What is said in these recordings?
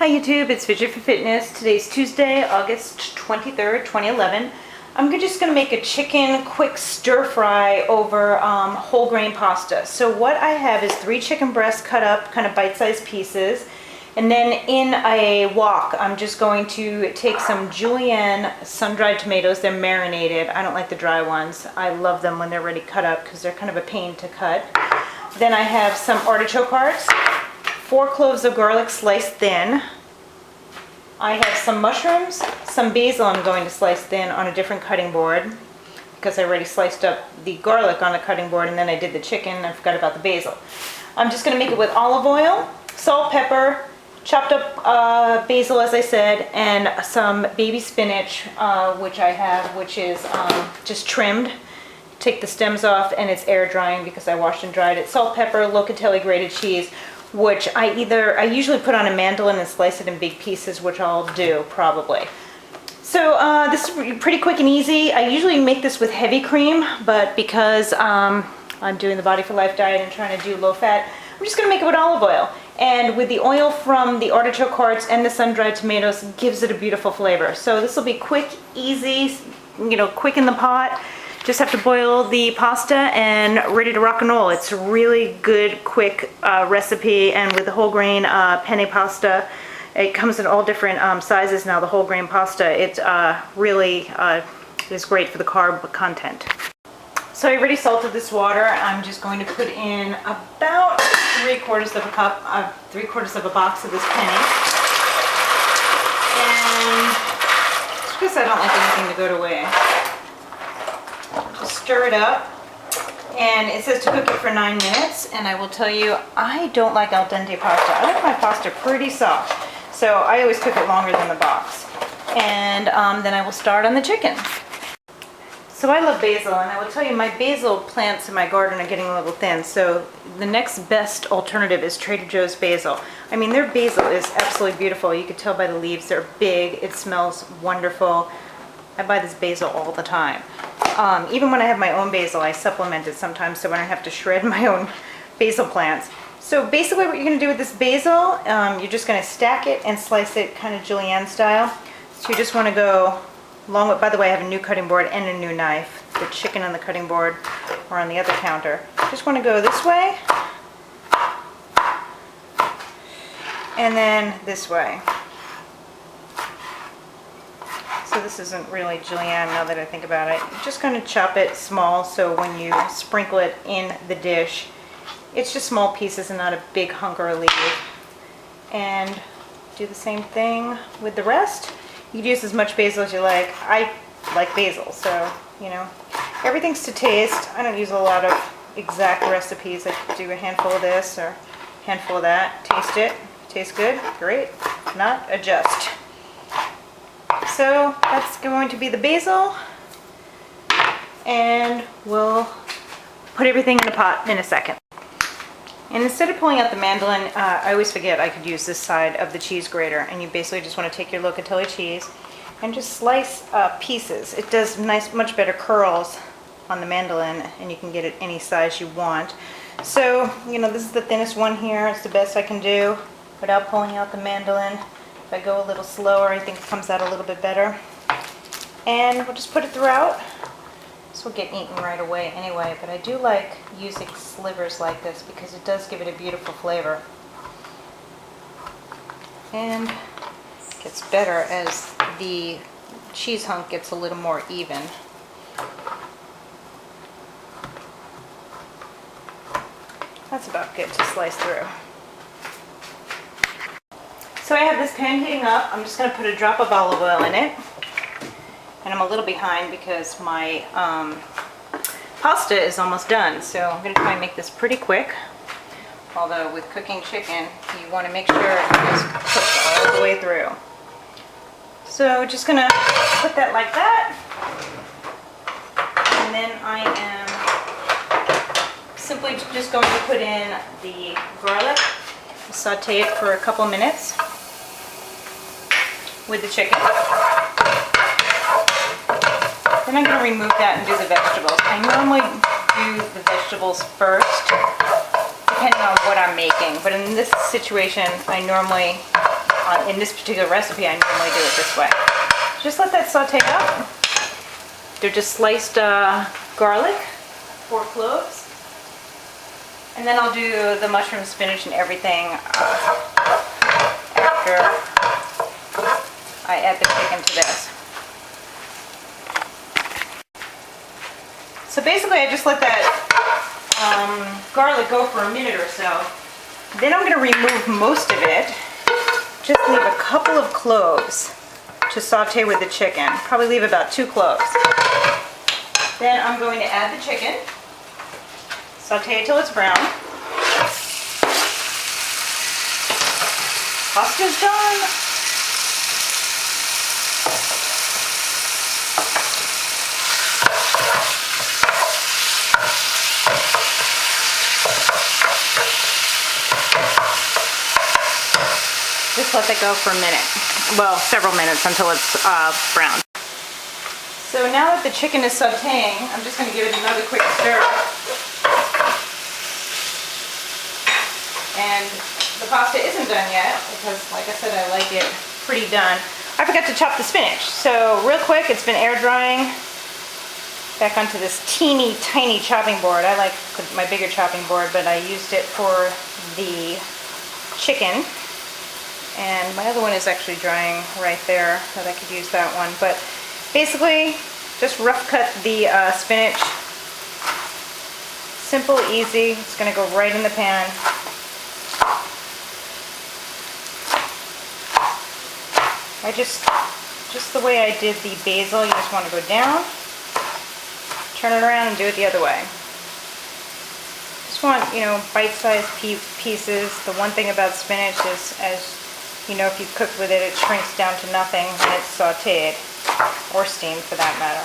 Hi YouTube, it's Fidget for Fitness. Today's Tuesday, August 23rd, 2011. I'm just going to make a chicken quick stir fry over whole grain pasta. So what I have is 3 chicken breasts cut up kind of bite-sized pieces. And then in a wok, I'm just going to take some julienne sun-dried tomatoes. They're marinated. I don't like the dry ones. I love them when they're already cut up because they're kind of a pain to cut. Then I have some artichoke hearts. 4 cloves of garlic sliced thin. I have some mushrooms, some basil I'm going to slice thin on a different cutting board because I already sliced up the garlic on the cutting board and then I did the chicken and I forgot about the basil. I'm just going to make it with olive oil, salt, pepper, chopped up basil as I said, and some baby spinach which I have, which is just trimmed. Take the stems off and it's air drying because I washed and dried it. Salt, pepper, locatelli grated cheese, which I usually put on a mandolin and slice it in big pieces, which I'll do probably. So this is pretty quick and easy. I usually make this with heavy cream, but because I'm doing the Body for Life diet and trying to do low fat, I'm just going to make it with olive oil. And with the oil from the artichoke hearts and the sun-dried tomatoes, gives it a beautiful flavor. So this will be quick, easy, quick in the pot. Just have to boil the pasta and ready to rock and roll. It's a really good, quick recipe, and with the whole grain penne pasta, it comes in all different sizes now, the whole grain pasta. It really is great for the carb content. So I already salted this water. I'm just going to put in about 3/4 of a cup, 3/4 of a box of this penne. And just because I don't like anything to go to waste. Stir it up, and it says to cook it for 9 minutes, and I will tell you, I don't like al dente pasta. I like my pasta pretty soft, so I always cook it longer than the box. And then I will start on the chicken. So I love basil, and I will tell you, my basil plants in my garden are getting a little thin, so the next best alternative is Trader Joe's basil. I mean, their basil is absolutely beautiful. You can tell by the leaves, they're big, it smells wonderful. I buy this basil all the time. Even when I have my own basil, I supplement it sometimes so I don't have to shred my own basil plants. So basically what you're going to do with this basil, you're just going to stack it and slice it kind of julienne style. So you just want to go long with, by the way, I have a new cutting board and a new knife. The chicken on the cutting board or on the other counter. Just want to go this way and then this way. So this isn't really julienne now that I think about it. You're just going to chop it small so when you sprinkle it in the dish, it's just small pieces and not a big hunk or a leaf. And do the same thing with the rest. You can use as much basil as you like. I like basil, so, everything's to taste. I don't use a lot of exact recipes. I do a handful of this or a handful of that. Taste it. Tastes good? Great. If not, adjust. So that's going to be the basil, and we'll put everything in the pot in a second. And instead of pulling out the mandolin, I always forget I could use this side of the cheese grater, and you basically just want to take your locatelli cheese and just slice pieces. It does much better curls on the mandolin, and you can get it any size you want. So, this is the thinnest one here. It's the best I can do without pulling out the mandolin. If I go a little slower, I think it comes out a little bit better. And we'll just put it throughout. This will get eaten right away anyway, but I do like using slivers like this because it does give it a beautiful flavor. And it gets better as the cheese hunk gets a little more even. That's about good to slice through. So I have this pan heating up. I'm just going to put a drop of olive oil in it. And I'm a little behind because my pasta is almost done. So I'm going to try and make this pretty quick. Although with cooking chicken, you want to make sure it is cooked all the way through. So just going to put that like that. And then I am simply just going to put in the garlic. Saute it for a couple minutes with the chicken. Then I'm going to remove that and do the vegetables. I normally do the vegetables first, depending on what I'm making. But in this situation, I normally in this particular recipe, I normally do it this way. Just let that saute up. They're just sliced garlic, 4 cloves. And then I'll do the mushroom, spinach, and everything after I add the chicken to this. So basically I just let that garlic go for a minute or so. Then I'm going to remove most of it. Just leave a couple of cloves to saute with the chicken. Probably leave about 2 cloves. Then I'm going to add the chicken. Saute it till it's brown. Pasta's done. Just let that go for a minute. Well, several minutes until it's brown. So now that the chicken is sauteing, I'm just going to give it another quick stir. And the pasta isn't done yet because, like I said, I like it pretty done. I forgot to chop the spinach. So real quick, it's been air drying. Back onto this teeny tiny chopping board. I like my bigger chopping board, but I used it for the chicken. And my other one is actually drying right there, that I could use that one. But basically, just rough cut the spinach. Simple, easy. It's going to go right in the pan. I just the way I did the basil, you just want to go down, turn it around, and do it the other way. Just want, bite-sized pieces. The one thing about spinach is, as you know, if you've cooked with it, it shrinks down to nothing when it's sauteed, or steamed for that matter.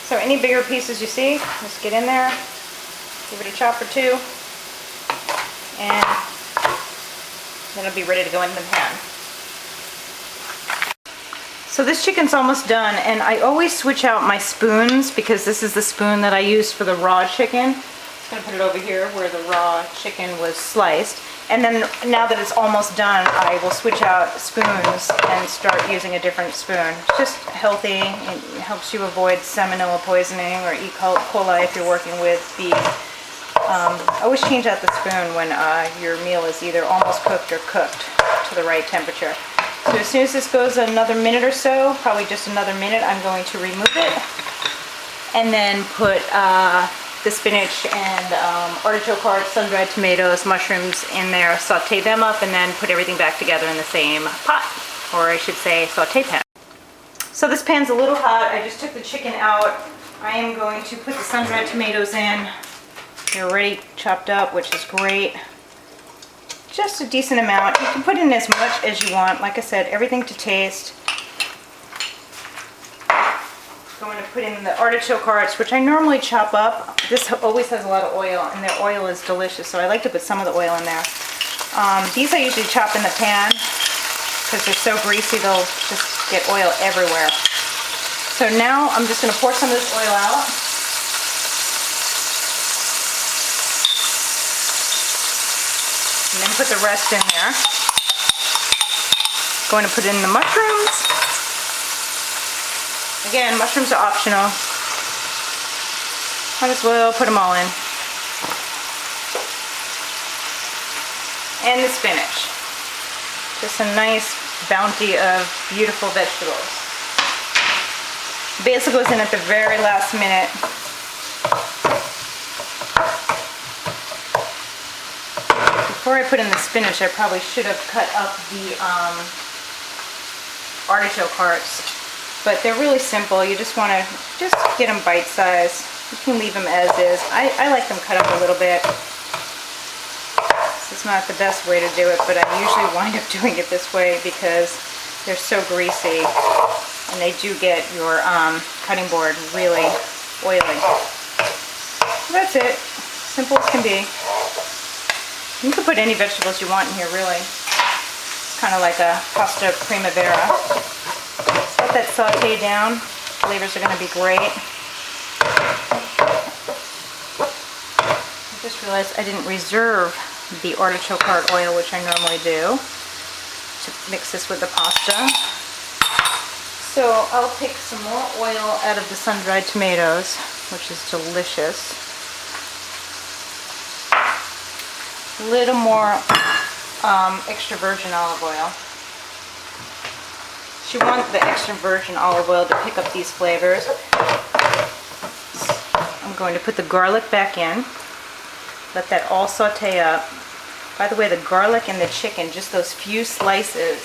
So any bigger pieces you see, just get in there, give it a chop or two, and then it'll be ready to go in the pan. So this chicken's almost done, and I always switch out my spoons because this is the spoon that I used for the raw chicken. I'm going to put it over here where the raw chicken was sliced. And then now that it's almost done, I will switch out spoons and start using a different spoon. It's just healthy. It helps you avoid salmonella poisoning or E. coli if you're working with beef. Always change out the spoon when your meal is either almost cooked or cooked to the right temperature. So as soon as this goes another minute or so, probably just another minute, I'm going to remove it and then put the spinach and artichoke hearts, sun-dried tomatoes, mushrooms in there, saute them up, and then put everything back together in the same pot, or I should say saute pan. So this pan's a little hot. I just took the chicken out. I am going to put the sun-dried tomatoes in. They're already chopped up, which is great. Just a decent amount. You can put in as much as you want. Like I said, everything to taste. Going to put in the artichoke hearts, which I normally chop up. This always has a lot of oil, and the oil is delicious, so I like to put some of the oil in there. These I usually chop in the pan because they're so greasy they'll just get oil everywhere. So now I'm just going to pour some of this oil out. And then put the rest in there. Going to put in the mushrooms. Again, mushrooms are optional. Might as well put them all in. And the spinach. Just a nice bounty of beautiful vegetables. Basil goes in at the very last minute. Before I put in the spinach, I probably should have cut up the artichoke hearts. But they're really simple. You just want to get them bite-sized. You can leave them as is. I like them cut up a little bit. This is not the best way to do it, but I usually wind up doing it this way because they're so greasy. And they do get your cutting board really oily. So that's it. Simple as can be. You can put any vegetables you want in here, really. It's kind of like a pasta primavera. Let that saute down. Flavors are going to be great. I just realized I didn't reserve the artichoke heart oil, which I normally do. to mix this with the pasta. So I'll take some more oil out of the sun-dried tomatoes, which is delicious. A little more extra virgin olive oil. You want the extra virgin olive oil to pick up these flavors. I'm going to put the garlic back in. Let that all saute up. By the way, the garlic and the chicken, just those few slices,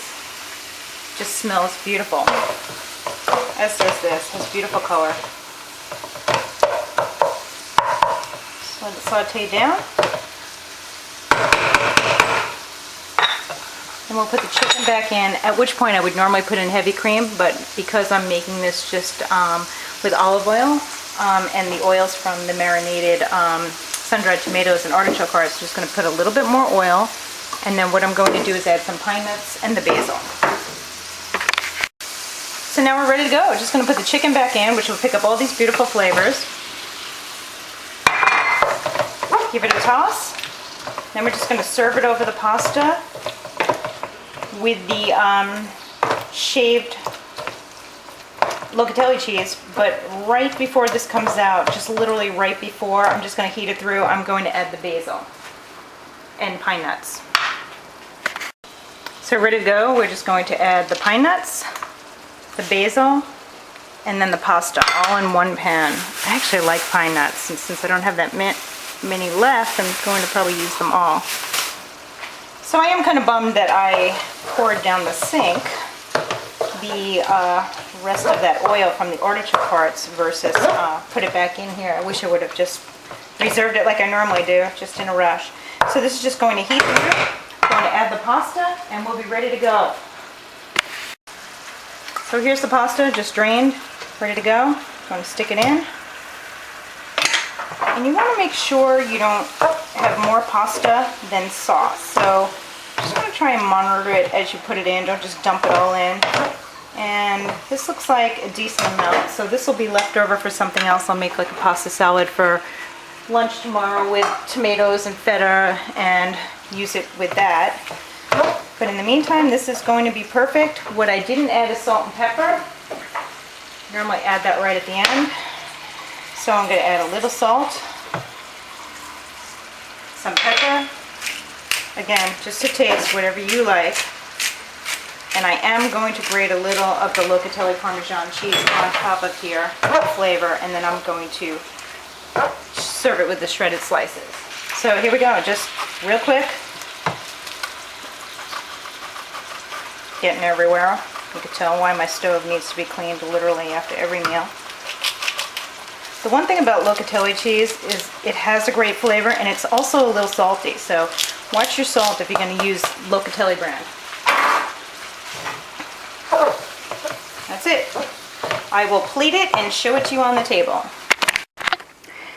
just smells beautiful. As does this. Has beautiful color. Just let it saute down. And we'll put the chicken back in, at which point I would normally put in heavy cream, but because I'm making this just with olive oil and the oils from the marinated sun-dried tomatoes and artichoke hearts, just going to put a little bit more oil, and then what I'm going to do is add some pine nuts and the basil. So now we're ready to go. Just going to put the chicken back in, which will pick up all these beautiful flavors. Give it a toss. Then we're just going to serve it over the pasta with the shaved locatelli cheese, but right before this comes out, just literally right before, I'm just going to heat it through, I'm going to add the basil and pine nuts. So ready to go, we're just going to add the pine nuts, the basil, and then the pasta all in one pan. I actually like pine nuts, and since I don't have that many left, I'm going to probably use them all. So I am kind of bummed that I poured down the sink the rest of that oil from the artichoke hearts versus put it back in here. I wish I would have just reserved it like I normally do, just in a rush. So this is just going to heat through. I'm going to add the pasta and we'll be ready to go. So here's the pasta, just drained, ready to go. I'm going to stick it in. And you want to make sure you don't have more pasta than sauce. So just want to try and monitor it as you put it in. Don't just dump it all in. And this looks like a decent amount. So this will be left over for something else. I'll make like a pasta salad for lunch tomorrow with tomatoes and feta and use it with that. But in the meantime, this is going to be perfect. What I didn't add is salt and pepper. Normally add that right at the end. So I'm going to add a little salt, some pepper, again, just to taste, whatever you like. And I am going to grate a little of the locatelli Parmesan cheese on top of here for flavor, and then I'm going to serve it with the shredded slices. So here we go, just real quick. Getting everywhere. You can tell why my stove needs to be cleaned literally after every meal. The one thing about locatelli cheese is it has a great flavor and it's also a little salty, so watch your salt if you're going to use locatelli brand. That's it. I will plate it and show it to you on the table.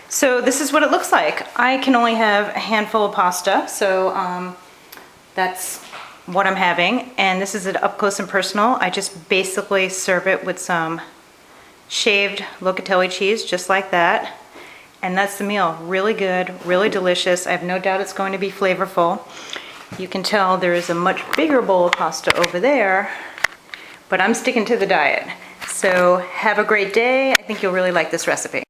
So this is what it looks like. I can only have a handful of pasta, so that's what I'm having. And this is it up close and personal. I just basically serve it with some shaved locatelli cheese, just like that. And that's the meal. Really good, really delicious. I have no doubt it's going to be flavorful. You can tell there is a much bigger bowl of pasta over there, but I'm sticking to the diet. So have a great day. I think you'll really like this recipe.